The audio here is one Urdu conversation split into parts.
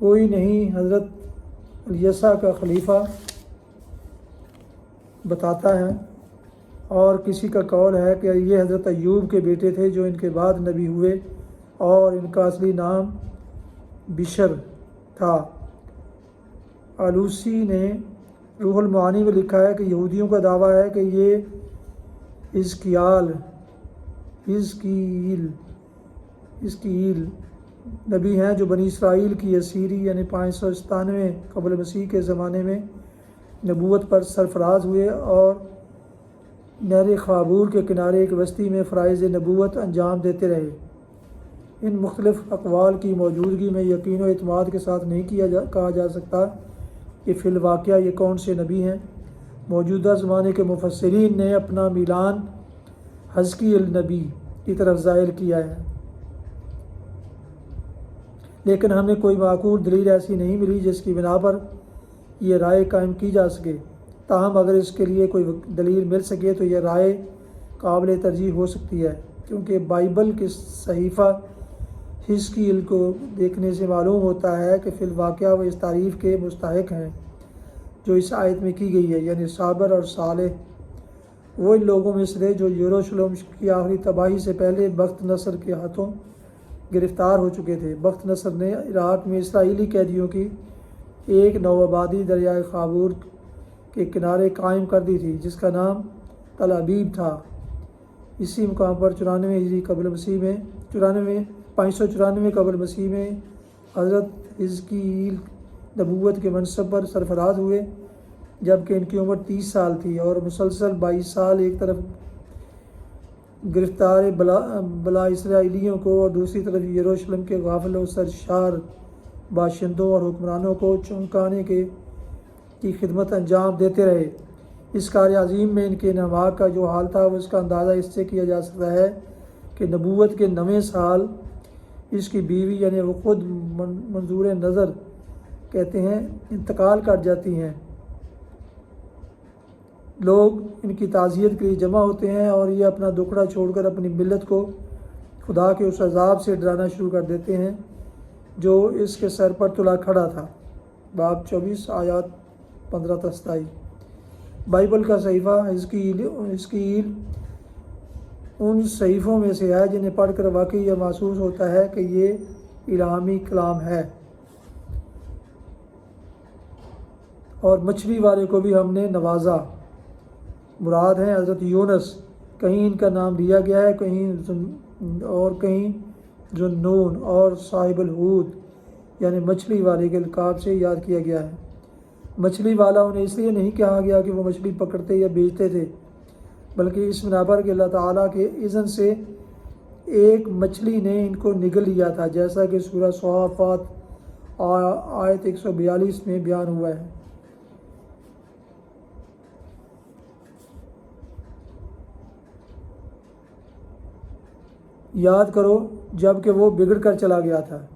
کوئی نہیں حضرت الیسا کا خلیفہ بتاتا ہے، اور کسی کا قول ہے کہ یہ حضرت ایوب کے بیٹے تھے جو ان کے بعد نبی ہوئے، اور ان کا اصلی نام بشر تھا۔ آلوسی نے روح المعانی میں لکھا ہے کہ یہودیوں کا دعویٰ ہے کہ یہ حزقیل نبی ہیں جو بنی اسرائیل کی اسیری یعنی 597 قبل مسیح کے زمانے میں نبوت پر سرفراز ہوئے اور نہر خابور کے کنارے ایک بستی میں فرائض نبوت انجام دیتے رہے۔ ان مختلف اقوال کی موجودگی میں یقین و اعتماد کے ساتھ نہیں کہا جا سکتا کہ فی الواقعہ یہ کون سے نبی ہیں۔ موجودہ زمانے کے مفسرین نے اپنا میلان حزقیل نبی کی طرف ظاہر کیا ہے، لیکن ہمیں کوئی معقول دلیل ایسی نہیں ملی جس کی بنا پر یہ رائے قائم کی جا سکے۔ تاہم اگر اس کے لیے کوئی دلیل مل سکے تو یہ رائے قابل ترجیح ہو سکتی ہے، کیونکہ بائبل کے صحیفہ حزقیل کو دیکھنے سے معلوم ہوتا ہے کہ فی الواقعہ وہ اس تعریف کے مستحق ہیں جو اس آیت میں کی گئی ہے، یعنی صابر اور صالح۔ وہ ان لوگوں میں سے تھے جو یروشلم کی آخری تباہی سے پہلے بخت نصر کے ہاتھوں گرفتار ہو چکے تھے۔ بخت نصر نے عراق میں اسرائیلی قیدیوں کی ایک نو آبادی دریائے خابور کے کنارے قائم کر دی تھی جس کا نام تل ابیب تھا۔ اسی مقام پر 94 ہجری قبل مسیح میں 594 قبل مسیح میں حضرت حزقیل نبوت کے منصب پر سرفراز ہوئے، جبکہ ان کی عمر 30 سال تھی، اور مسلسل 22 سال ایک طرف گرفتار بلا اسرائیلیوں کو اور دوسری طرف یروشلم کے غافل و سرشار باشندوں اور حکمرانوں کو چونکانے کی خدمت انجام دیتے رہے۔ اس کار عظیم میں ان کے انہماک کا جو حال تھا، اس کا اندازہ اس سے کیا جا سکتا ہے کہ نبوت کے 9ویں سال اس کی بیوی یعنی وہ خود منظور نظر کہتے ہیں انتقال کر جاتی ہیں۔ لوگ ان کی تعزیت کے لیے جمع ہوتے ہیں اور یہ اپنا دکھڑا چھوڑ کر اپنی ملت کو خدا کے اس عذاب سے ڈرانا شروع کر دیتے ہیں جو اس کے سر پر تلا کھڑا تھا۔ باب 24 آیات 15-27۔ بائبل کا صحیفہ حزقیل ان صحیفوں میں سے ہے جنہیں پڑھ کر واقعی یہ محسوس ہوتا ہے کہ یہ الہامی کلام ہے، اور مچھلی والے کو بھی ہم نے نوازا۔ مراد ہیں حضرت یونس، کہیں ان کا نام لیا گیا ہے، کہیں ذوالنون اور صاحب الحوت یعنی مچھلی والے کے القاب سے یاد کیا گیا ہے۔ مچھلی والا انہیں اس لیے نہیں کہا گیا کہ وہ مچھلی پکڑتے یا بیچتے تھے، بلکہ اس بنا پر کہ اللہ تعالیٰ کے اذن سے ایک مچھلی نے ان کو نگل لیا تھا، جیسا کہ سورہ صافات آیت 142 میں بیان ہوا ہے۔ یاد کرو جب کہ وہ بگڑ کر چلا گیا تھا،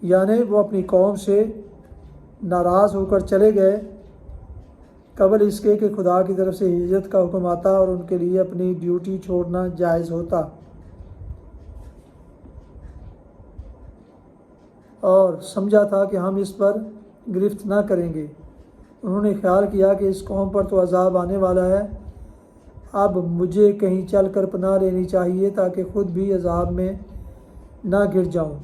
یعنی وہ اپنی قوم سے ناراض ہو کر چلے گئے قبل اس کے کہ خدا کی طرف سے ہجرت کا حکم آتا اور ان کے لیے اپنی ڈیوٹی چھوڑنا جائز ہوتا، اور سمجھا تھا کہ ہم اس پر گرفت نہ کریں گے۔ انہوں نے خیال کیا کہ اس قوم پر تو عذاب آنے والا ہے، اب مجھے کہیں چل کر پناہ لینی چاہیے تاکہ خود بھی عذاب میں نہ گر جاؤں۔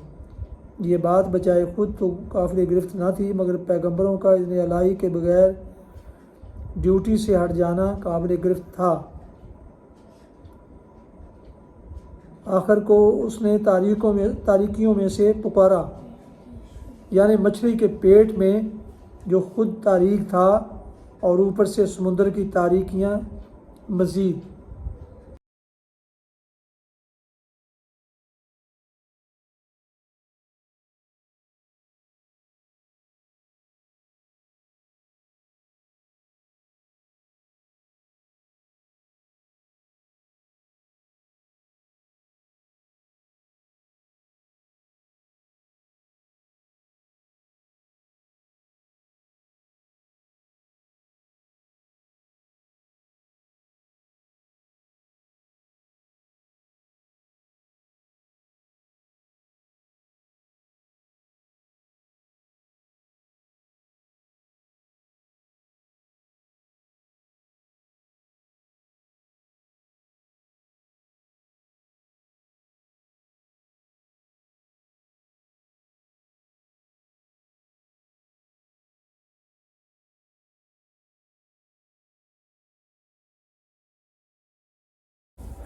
یہ بات بجائے خود تو قابل گرفت نہ تھی، مگر پیغمبروں کا اذن الہی کے بغیر ڈیوٹی سے ہٹ جانا قابل گرفت تھا۔ آخر کو اس نے تاریکیوں میں سے پکارا، یعنی مچھلی کے پیٹ میں جو خود تاریک تھا، اور اوپر سے سمندر کی تاریکیاں مزید۔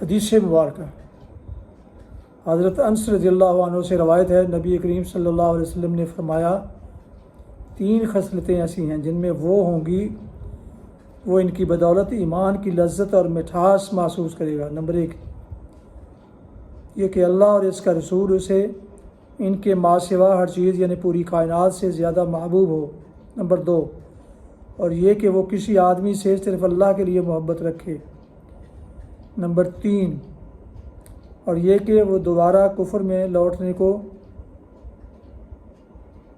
حدیث مبارکہ حضرت انس رضی اللہ عنہ سے روایت ہے، نبی کریم صلی اللہ علیہ وسلم نے فرمایا 3 خصلتیں ایسی ہیں جن میں وہ ہوں گی وہ ان کی بدولت ایمان کی لذت اور مٹھاس محسوس کرے گا۔ نمبر 1 یہ کہ اللہ اور اس کا رسول اسے ان کے ما سوا ہر چیز یعنی پوری کائنات سے زیادہ محبوب ہو۔ نمبر 2 اور یہ کہ وہ کسی آدمی سے صرف اللہ کے لیے محبت رکھے۔ نمبر 3 اور یہ کہ وہ دوبارہ کفر میں لوٹنے کو،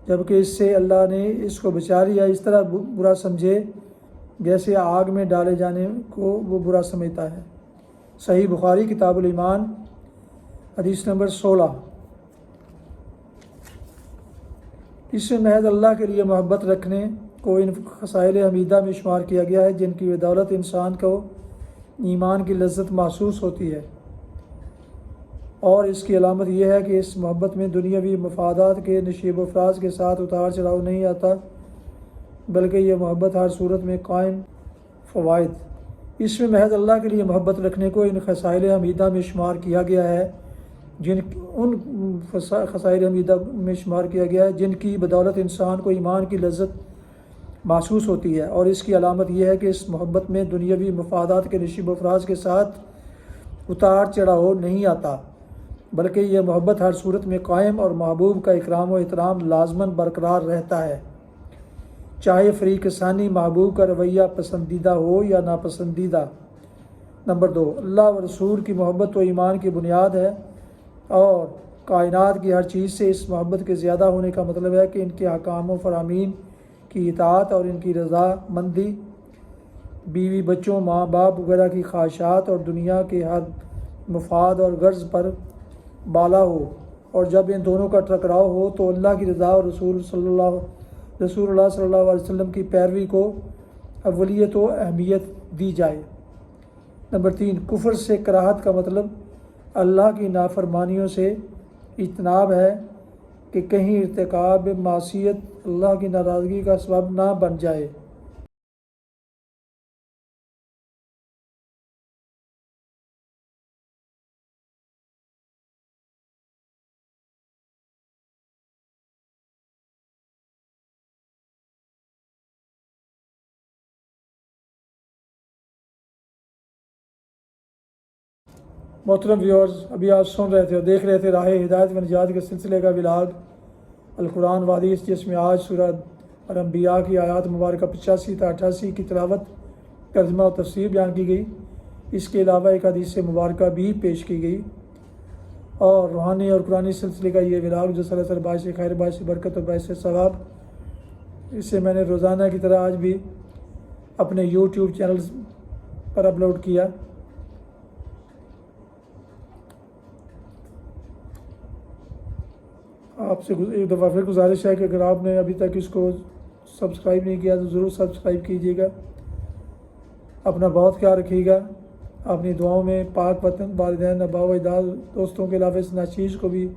جبکہ اس سے اللہ نے اس کو بچا لیا، اس طرح برا سمجھے جیسے آگ میں ڈالے جانے کو وہ برا سمجھتا ہے۔ صحیح بخاری کتاب الایمان حدیث نمبر 16۔ اس میں محض اللہ کے لیے محبت رکھنے کو ان خصائل حمیدہ میں شمار کیا گیا ہے جن کی بدولت انسان کو ایمان کی لذت محسوس ہوتی ہے، اور اس کی علامت یہ ہے کہ اس محبت میں دنیاوی مفادات کے نشیب و فراز کے ساتھ اتار چڑھاؤ نہیں آتا، بلکہ یہ محبت ہر صورت میں قائم فوائد۔ اس میں محض اللہ کے لیے محبت رکھنے کو ان خصائل حمیدہ میں شمار کیا گیا ہے جن کی بدولت انسان کو ایمان کی لذت محسوس ہوتی ہے، اور اس کی علامت یہ ہے کہ اس محبت میں دنیاوی مفادات کے نشیب و فراز کے ساتھ اتار چڑھاؤ نہیں آتا، بلکہ یہ محبت ہر صورت میں قائم اور محبوب کا اکرام و احترام لازماً برقرار رہتا ہے، چاہے فریق ثانی محبوب کا رویہ پسندیدہ ہو یا ناپسندیدہ۔ نمبر 2 اللہ و رسول کی محبت و ایمان کی بنیاد ہے، اور کائنات کی ہر چیز سے اس محبت کے زیادہ ہونے کا مطلب ہے کہ ان کے احکام و فرامین کی اطاعت اور ان کی رضا مندی، بیوی بچوں ماں باپ وغیرہ کی خواہشات اور دنیا کے ہر مفاد اور غرض پر بالا ہو، اور جب ان دونوں کا ٹکراؤ ہو تو اللہ کی رضا اور رسول اللہ صلی اللہ علیہ وسلم کی پیروی کو اولیت و اہمیت دی جائے۔ نمبر 3 کفر سے کراہت کا مطلب اللہ کی نافرمانیوں سے اجتناب ہے کہ کہیں ارتکاب معصیت اللہ کی ناراضگی کا سبب نہ بن جائے۔ محترم ویورز، ابھی آپ سن رہے تھے اور دیکھ رہے تھے راہ ہدایت و نجات کے سلسلے کا ولاگ القرآن و حدیث، جس میں آج سورہ الانبیاء کی آیات مبارکہ 85 تا 88 کی تلاوت، ترجمہ و تفسیر بیان کی گئی۔ اس کے علاوہ ایک حدیث مبارکہ بھی پیش کی گئی، اور روحانی اور قرآنی سلسلے کا یہ ولاگ جو سراسر باعث خیر، باعث برکت اور باعث ثواب، اسے میں نے روزانہ کی طرح آج بھی اپنے یوٹیوب چینلز پر اپلوڈ کیا۔ آپ سے ایک دفعہ پھر گزارش ہے کہ اگر آپ نے ابھی تک اس کو سبسکرائب نہیں کیا تو ضرور سبسکرائب کیجیے گا۔ اپنا بہت خیال رکھیے گا، اپنی دعاؤں میں پاک وطن، والدین، آباء و اجداد، دوستوں کے علاوہ اس ناچیز کو بھی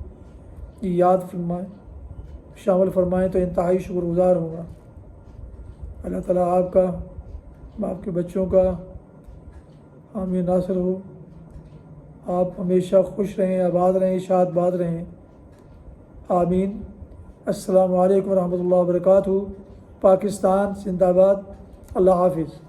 یاد فرمائیں، شامل فرمائیں تو انتہائی شکر گزار ہوں گا۔ اللہ تعالیٰ آپ کا، آپ کے بچوں کا حامی ناصر ہو، آپ ہمیشہ خوش رہیں، آباد رہیں، شاد باد رہیں، آمین۔ السلام علیکم ورحمۃ اللہ وبرکاتہ۔ پاکستان زندہ باد۔ اللہ حافظ۔